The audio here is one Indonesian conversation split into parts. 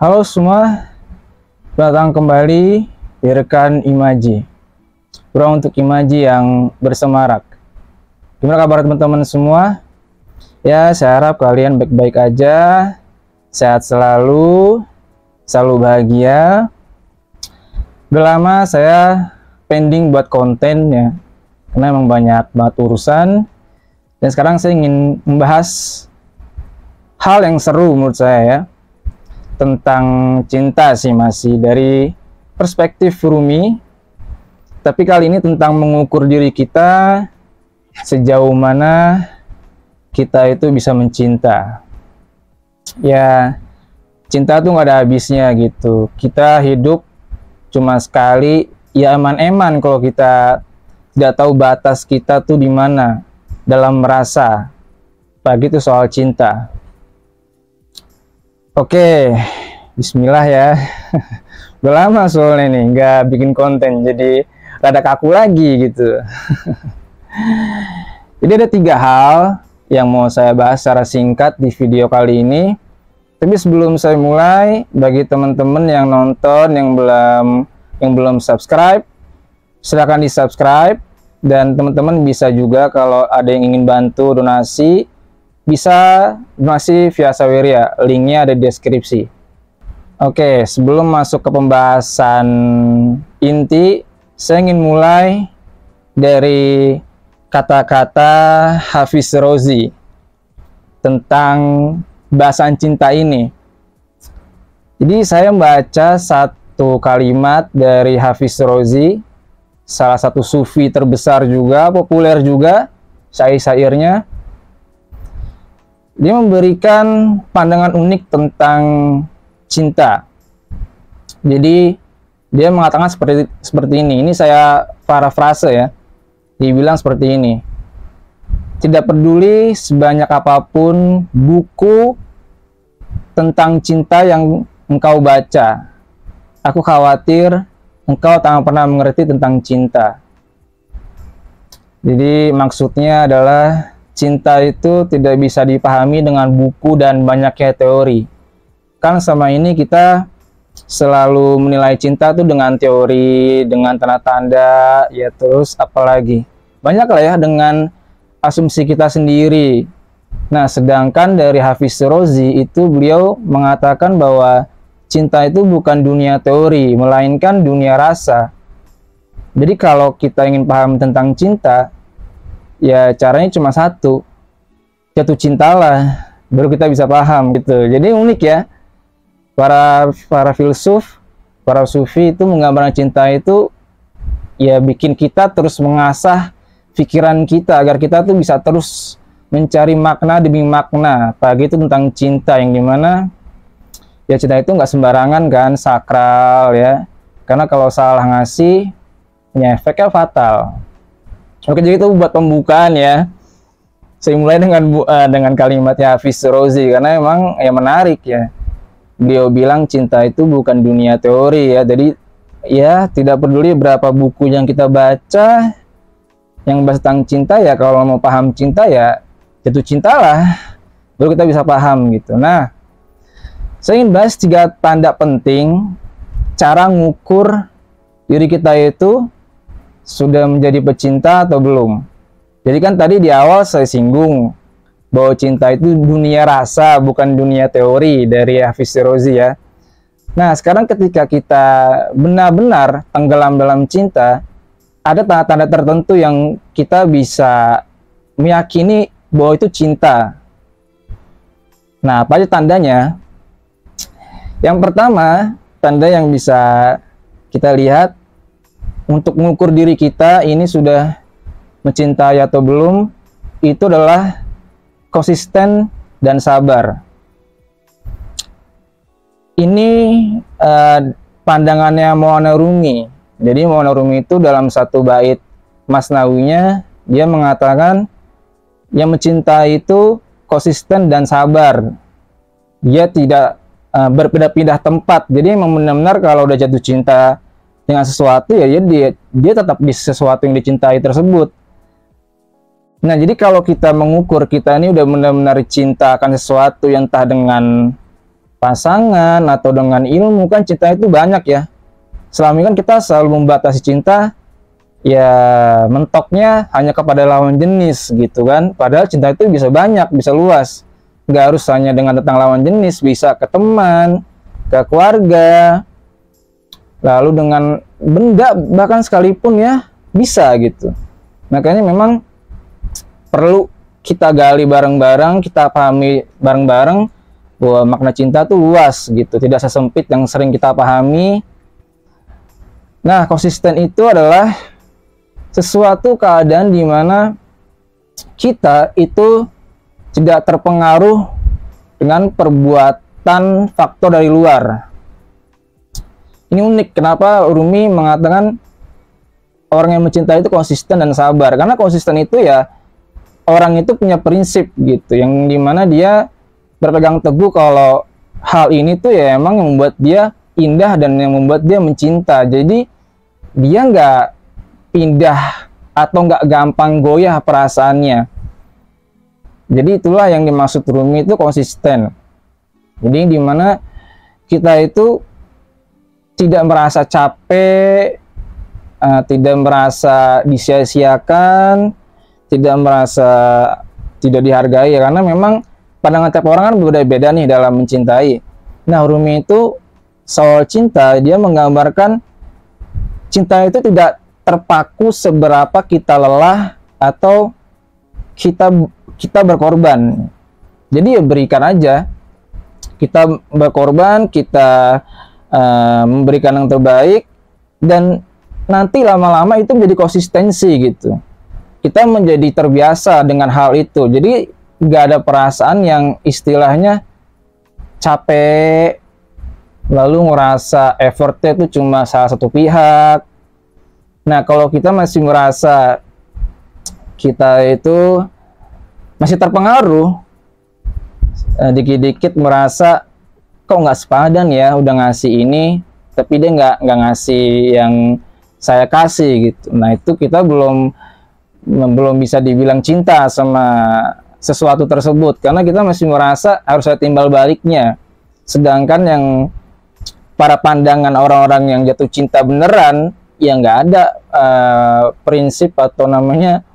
Halo semua, datang kembali di rekan Imaji. Ruang untuk Imaji yang bersemarak. Gimana kabar teman-teman semua? Ya, saya harap kalian baik-baik aja, sehat selalu, selalu bahagia. Udah lama saya pending buat konten ya, karena emang banyak banget urusan. Dan sekarang saya ingin membahas hal yang seru menurut saya ya, tentang cinta sih, masih dari perspektif Rumi, tapi kali ini tentang mengukur diri kita sejauh mana kita itu bisa mencinta. Ya, cinta tuh nggak ada habisnya gitu. Kita hidup cuma sekali, ya eman-eman kalau kita nggak tahu batas kita tuh di mana dalam merasa. Begitu soal cinta. Oke, bismillah ya. Udah lama soalnya nih nggak bikin konten, jadi rada kaku lagi gitu. Jadi ada 3 hal yang mau saya bahas secara singkat di video kali ini. Tapi sebelum saya mulai, bagi teman-teman yang nonton yang belum subscribe, silahkan di subscribe. Dan teman-teman bisa juga kalau ada yang ingin bantu donasi, bisa donasi via Saweria, linknya ada di deskripsi. Oke, sebelum masuk ke pembahasan inti, saya ingin mulai dari kata-kata Hafiz Rozi tentang bahasan cinta ini. Jadi saya membaca satu kalimat dari Hafiz Rozi, salah satu sufi terbesar juga, populer juga syair-syairnya. Dia memberikan pandangan unik tentang cinta. Jadi dia mengatakan seperti ini. Ini saya parafrase ya. Dia bilang seperti ini. Tidak peduli sebanyak apapun buku tentang cinta yang engkau baca, aku khawatir engkau tak pernah mengerti tentang cinta. Jadi maksudnya adalah cinta itu tidak bisa dipahami dengan buku dan banyaknya teori. Kan sama ini kita selalu menilai cinta tuh dengan teori, dengan tanda-tanda, ya terus apalagi. Banyak lah ya dengan asumsi kita sendiri. Nah, sedangkan dari Hafiz Rozi itu beliau mengatakan bahwa cinta itu bukan dunia teori, melainkan dunia rasa. Jadi kalau kita ingin paham tentang cinta, ya caranya cuma satu, jatuh cintalah, baru kita bisa paham gitu. Jadi unik ya, para filsuf, para sufi itu menggambarkan cinta itu ya bikin kita terus mengasah pikiran kita agar kita tuh bisa terus mencari makna demi makna, apalagi itu tentang cinta yang dimana ya cinta itu nggak sembarangan kan, sakral ya, karena kalau salah ngasih punya efeknya fatal. Oke, jadi itu buat pembukaan ya. Saya mulai dengan kalimatnya Hafiz Rozi karena emang ya menarik ya. Beliau bilang cinta itu bukan dunia teori ya. Jadi ya tidak peduli berapa buku yang kita baca yang bahas tentang cinta, ya kalau mau paham cinta ya jatuh cintalah, baru kita bisa paham gitu. Nah, saya ingin bahas 3 tanda penting cara ngukur diri kita itu sudah menjadi pecinta atau belum. Jadi kan tadi di awal saya singgung bahwa cinta itu dunia rasa, bukan dunia teori dari Hafiz Rozi ya. Nah, sekarang ketika kita benar-benar tenggelam dalam cinta, ada tanda-tanda tertentu yang kita bisa meyakini bahwa itu cinta. Nah, apa aja tandanya? Yang pertama, tanda yang bisa kita lihat untuk mengukur diri kita ini sudah mencintai atau belum, itu adalah konsisten dan sabar. Ini pandangannya Maulana Rumi. Jadi Maulana Rumi itu dalam satu bait Masnawinya dia mengatakan yang mencintai itu konsisten dan sabar. Dia tidak berpindah-pindah tempat. Jadi memang benar-benar kalau udah jatuh cinta dengan sesuatu ya dia tetap di sesuatu yang dicintai tersebut. Nah, jadi kalau kita mengukur kita ini udah benar-benar cinta akan sesuatu yang entah dengan pasangan atau dengan ilmu, kan cinta itu banyak ya. Selama ini kan kita selalu membatasi cinta, ya mentoknya hanya kepada lawan jenis gitu kan. Padahal cinta itu bisa banyak, bisa luas. Nggak harus hanya dengan tentang lawan jenis, bisa ke teman, ke keluarga, lalu dengan benda bahkan sekalipun ya bisa gitu. Makanya memang perlu kita gali bareng-bareng, kita pahami bareng-bareng bahwa makna cinta itu luas gitu, tidak sesempit yang sering kita pahami. Nah, konsisten itu adalah sesuatu keadaan di mana kita itu tidak terpengaruh dengan perbuatan faktor dari luar. Ini unik, kenapa Rumi mengatakan orang yang mencintai itu konsisten dan sabar. Karena konsisten itu ya, orang itu punya prinsip gitu, yang dimana dia berpegang teguh kalau hal ini tuh ya emang yang membuat dia indah dan yang membuat dia mencinta. Jadi dia nggak pindah atau nggak gampang goyah perasaannya. Jadi itulah yang dimaksud Rumi itu konsisten. Jadi dimana kita itu tidak merasa capek, tidak merasa disia-siakan, tidak merasa tidak dihargai ya, karena memang pandangan tiap orang kan berbeda-beda nih dalam mencintai. Nah, Rumi itu soal cinta, dia menggambarkan cinta itu tidak terpaku seberapa kita lelah atau kita berkorban. Jadi ya berikan aja. Kita berkorban, kita memberikan yang terbaik, dan nanti lama-lama itu menjadi konsistensi gitu. Kita menjadi terbiasa dengan hal itu. Jadi nggak ada perasaan yang istilahnya capek, lalu ngerasa effortnya itu cuma salah satu pihak. Nah, kalau kita masih merasa kita itu masih terpengaruh, dikit-dikit merasa kok nggak sepadan ya, udah ngasih ini tapi dia nggak ngasih yang saya kasih gitu. Nah, itu kita belum bisa dibilang cinta sama sesuatu tersebut, karena kita masih merasa harus ada timbal baliknya. Sedangkan yang para pandangan orang-orang yang jatuh cinta beneran, ya nggak ada prinsip atau namanya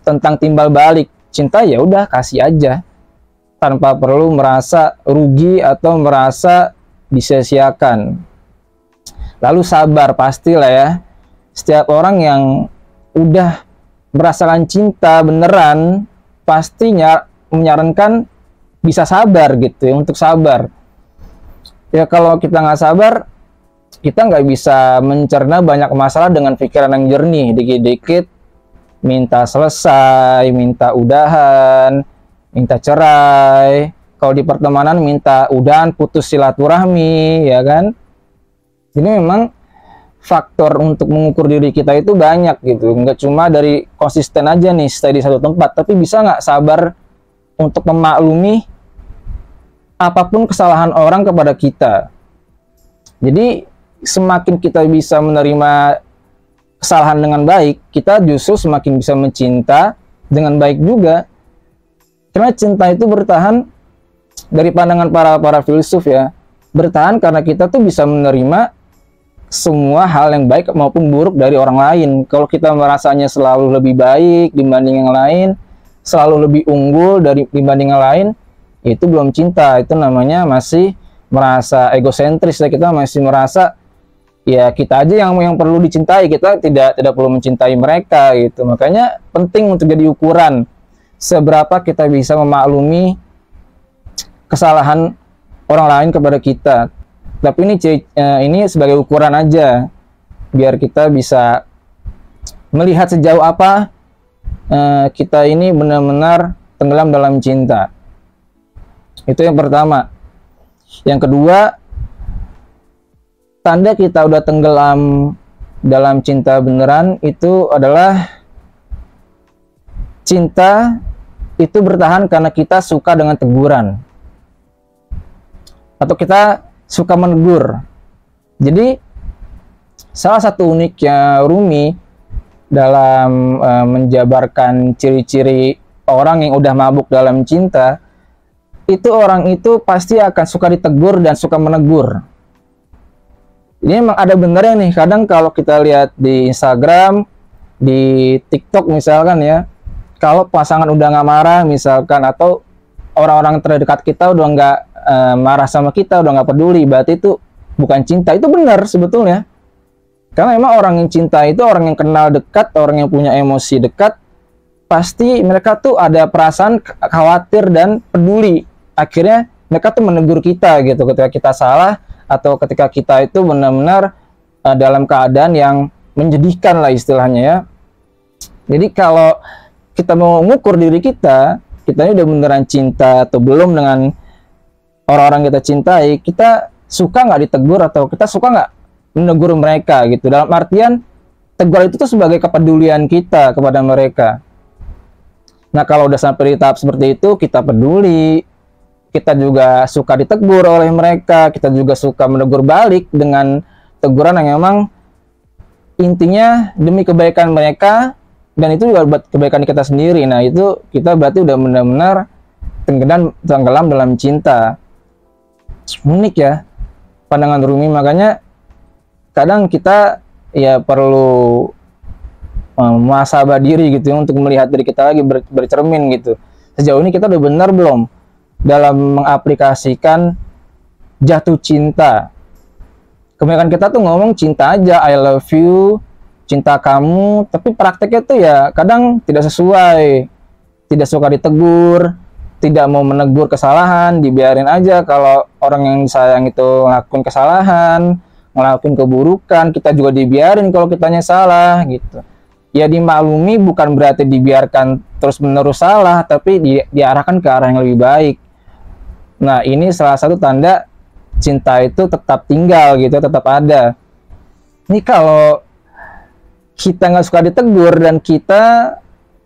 tentang timbal balik. Cinta ya udah kasih aja, tanpa perlu merasa rugi atau merasa disia-siakan. Lalu sabar pastilah ya. Setiap orang yang udah merasakan cinta beneran pastinya menyarankan bisa sabar gitu ya, untuk sabar. Ya kalau kita nggak sabar, kita nggak bisa mencerna banyak masalah dengan pikiran yang jernih. Dikit-dikit minta selesai, minta udahan, minta cerai. Kalau di pertemanan minta udahan, putus silaturahmi, ya kan? Jadi memang faktor untuk mengukur diri kita itu banyak gitu. Nggak cuma dari konsisten aja nih stay di satu tempat, tapi bisa nggak sabar untuk memaklumi apapun kesalahan orang kepada kita. Jadi semakin kita bisa menerima kesalahan dengan baik, kita justru semakin bisa mencinta dengan baik juga. Karena cinta itu bertahan, dari pandangan para filsuf ya, bertahan karena kita tuh bisa menerima semua hal yang baik maupun buruk dari orang lain. Kalau kita merasanya selalu lebih baik dibanding yang lain, selalu lebih unggul dibanding yang lain, itu belum cinta. Itu namanya masih merasa egosentris ya. Kita masih merasa ya kita aja yang perlu dicintai, kita tidak perlu mencintai mereka gitu. Makanya penting untuk jadi ukuran seberapa kita bisa memaklumi kesalahan orang lain kepada kita. Tapi ini sebagai ukuran aja, biar kita bisa melihat sejauh apa kita ini benar-benar tenggelam dalam cinta. Itu yang pertama. Yang kedua, tanda kita udah tenggelam dalam cinta beneran itu adalah cinta itu bertahan karena kita suka dengan teguran, atau kita suka menegur. Jadi salah satu uniknya Rumi dalam menjabarkan ciri-ciri orang yang udah mabuk dalam cinta, itu orang itu pasti akan suka ditegur dan suka menegur. Ini emang ada benernya nih, kadang kalau kita lihat di Instagram, di TikTok misalkan ya, kalau pasangan udah nggak marah misalkan, atau orang-orang terdekat kita udah nggak marah sama kita, udah nggak peduli, berarti itu bukan cinta. Itu benar sebetulnya, karena emang orang yang cinta itu orang yang kenal dekat, orang yang punya emosi dekat, pasti mereka tuh ada perasaan khawatir dan peduli. Akhirnya mereka tuh menegur kita gitu ketika kita salah, atau ketika kita itu benar-benar dalam keadaan yang menyedihkan lah istilahnya ya. Jadi kalau kita mau mengukur diri kita ini udah beneran cinta atau belum dengan orang-orang kita cintai, kita suka nggak ditegur atau kita suka nggak menegur mereka gitu. Dalam artian tegur itu tuh sebagai kepedulian kita kepada mereka. Nah kalau udah sampai di tahap seperti itu, kita peduli, kita juga suka ditegur oleh mereka, kita juga suka menegur balik dengan teguran yang memang intinya demi kebaikan mereka, dan itu juga buat kebaikan kita sendiri. Nah itu kita berarti udah benar-benar tenggelam dalam cinta. Unik ya pandangan Rumi, makanya kadang kita ya perlu muhasabah diri gitu ya, untuk melihat diri kita lagi, bercermin gitu. Sejauh ini kita udah benar belum dalam mengaplikasikan jatuh cinta? Kebanyakan kita tuh ngomong cinta aja, I love you, cinta kamu, tapi prakteknya tuh ya kadang tidak sesuai, tidak suka ditegur, tidak mau menegur kesalahan, dibiarin aja kalau orang yang disayang itu ngelakuin kesalahan, ngelakuin keburukan, kita juga dibiarin kalau kitanya salah gitu. Ya dimaklumi, bukan berarti dibiarkan terus-menerus salah, tapi diarahkan ke arah yang lebih baik. Nah ini salah satu tanda cinta itu tetap tinggal gitu, tetap ada. Ini kalau kita nggak suka ditegur dan kita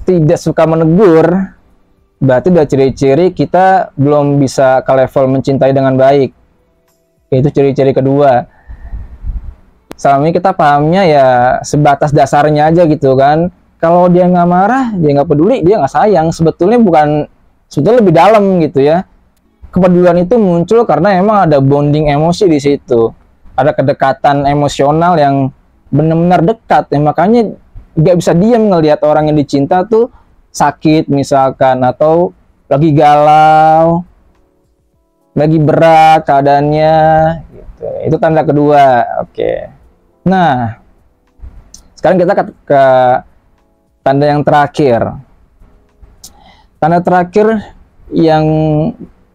tidak suka menegur, berarti udah ciri-ciri kita belum bisa ke level mencintai dengan baik. Itu ciri-ciri kedua. Selama ini kita pahamnya ya sebatas dasarnya aja gitu kan. Kalau dia nggak marah, dia nggak peduli, dia nggak sayang. Sebetulnya lebih dalam gitu ya. Kepedulian itu muncul karena emang ada bonding emosi di situ, ada kedekatan emosional yang benar-benar dekat ya. Makanya nggak bisa diam ngelihat orang yang dicinta tuh sakit misalkan, atau lagi galau, lagi berat keadaannya gitu. Itu tanda kedua. Oke. Nah sekarang kita ke tanda yang terakhir. Tanda terakhir yang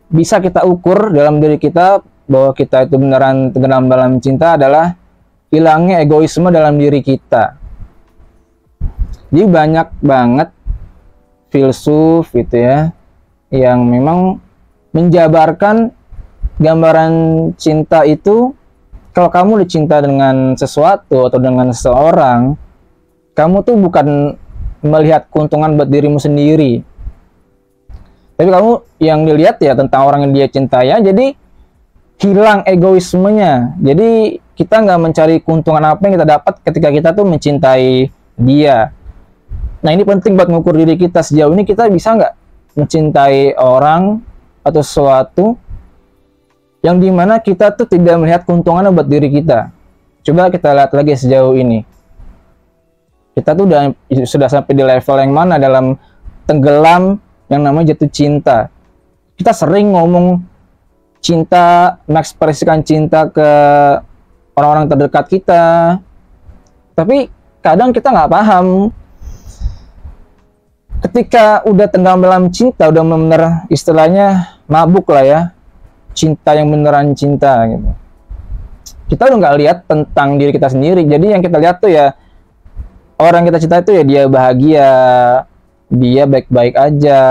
bisa kita ukur dalam diri kita bahwa kita itu beneran tenggelam dalam cinta adalah hilangnya egoisme dalam diri kita. Jadi banyak banget filsuf gitu ya yang memang menjabarkan gambaran cinta itu, kalau kamu dicinta dengan sesuatu atau dengan seseorang, kamu tuh bukan melihat keuntungan buat dirimu sendiri, tapi kamu yang dilihat ya tentang orang yang dia cintai ya. Jadi hilang egoismenya. Jadi kita nggak mencari keuntungan apa yang kita dapat ketika kita tuh mencintai dia. Nah ini penting buat mengukur diri kita, sejauh ini kita bisa nggak mencintai orang atau sesuatu yang dimana kita tuh tidak melihat keuntungannya buat diri kita. Coba kita lihat lagi sejauh ini. Kita tuh sudah sampai di level yang mana dalam tenggelam yang namanya jatuh cinta. Kita sering ngomong cinta, mengekspresikan cinta ke orang-orang terdekat kita, tapi kadang kita nggak paham. Ketika udah tenggelam dalam cinta, udah benar-benar istilahnya mabuk lah ya, cinta yang beneran cinta gitu, kita udah nggak lihat tentang diri kita sendiri. Jadi yang kita lihat tuh ya orang kita cinta itu ya dia bahagia, dia baik-baik aja.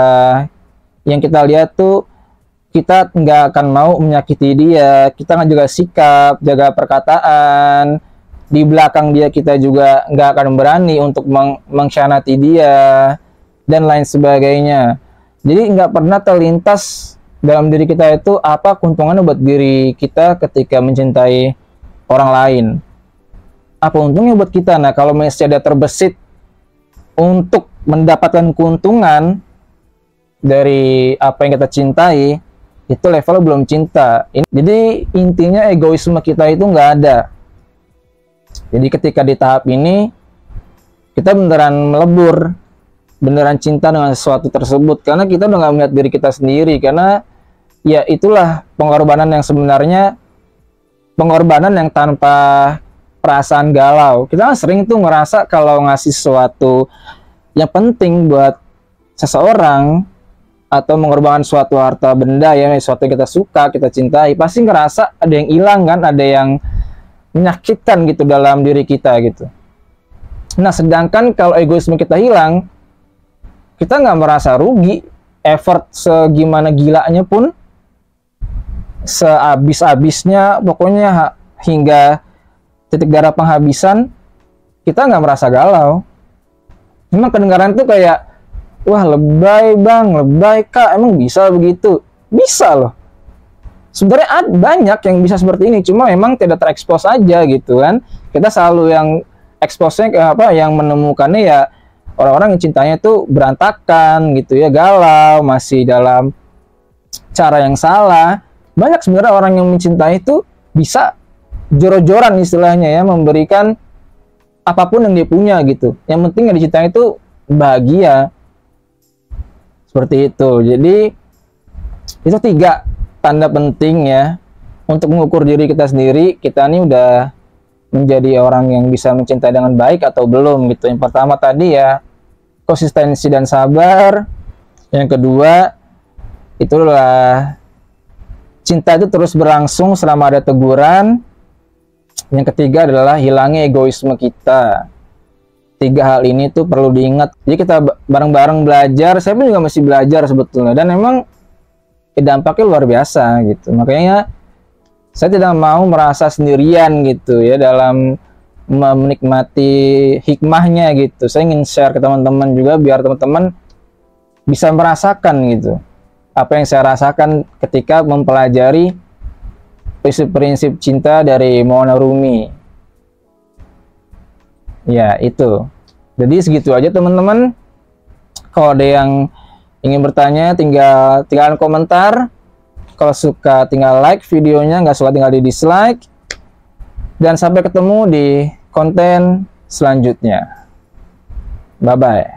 Yang kita lihat tuh kita nggak akan mau menyakiti dia, kita nggak jaga sikap, jaga perkataan. Di belakang dia kita juga nggak akan berani untuk mengkhianati dia dan lain sebagainya. Jadi nggak pernah terlintas dalam diri kita itu apa keuntungannya buat diri kita ketika mencintai orang lain. Apa untungnya buat kita? Nah kalau masih ada terbesit untuk mendapatkan keuntungan dari apa yang kita cintai, itu level belum cinta. Jadi intinya egoisme kita itu nggak ada. Jadi ketika di tahap ini kita beneran melebur, beneran cinta dengan sesuatu tersebut, karena kita udah nggak melihat diri kita sendiri. Karena ya itulah pengorbanan yang sebenarnya, pengorbanan yang tanpa perasaan galau. Kita sering tuh ngerasa kalau ngasih sesuatu yang penting buat seseorang atau mengorbankan suatu harta benda ya, sesuatu yang kita suka, kita cintai, pasti ngerasa ada yang hilang kan, ada yang menyakitkan gitu dalam diri kita gitu. Nah, sedangkan kalau egoisme kita hilang, kita nggak merasa rugi. Effort segimana gilanya pun, sehabis-habisnya, pokoknya hingga titik darah penghabisan, kita nggak merasa galau. Memang kedengaran tuh kayak, wah lebay bang, lebay kak, emang bisa begitu? Bisa loh. Sebenarnya banyak yang bisa seperti ini, cuma memang tidak terekspos aja gitu kan. Kita selalu yang eksposnya ke apa, yang menemukannya ya orang-orang yang cintanya itu berantakan gitu ya, galau, masih dalam cara yang salah. Banyak sebenarnya orang yang mencintai itu bisa jor-joran istilahnya ya, memberikan apapun yang dia punya gitu. Yang penting yang dicintai itu bahagia. Seperti itu. Jadi itu 3 tanda penting ya untuk mengukur diri kita sendiri, kita ini udah menjadi orang yang bisa mencintai dengan baik atau belum gitu. Yang pertama tadi ya konsistensi dan sabar. Yang kedua itulah cinta itu terus berlangsung selama ada teguran. Yang ketiga adalah hilangnya egoisme kita. 3 hal ini tuh perlu diingat. Jadi kita bareng-bareng belajar. Saya pun juga masih belajar sebetulnya, dan memang dampaknya luar biasa gitu. Makanya saya tidak mau merasa sendirian gitu ya dalam menikmati hikmahnya gitu. Saya ingin share ke teman-teman juga biar teman-teman bisa merasakan gitu apa yang saya rasakan ketika mempelajari prinsip-prinsip cinta dari Mona Rumi. Ya itu. Jadi segitu aja teman-teman. Kalau ada yang ingin bertanya, tinggalkan komentar. Kalau suka tinggal like videonya, nggak suka tinggal di dislike. Dan sampai ketemu di konten selanjutnya. Bye bye.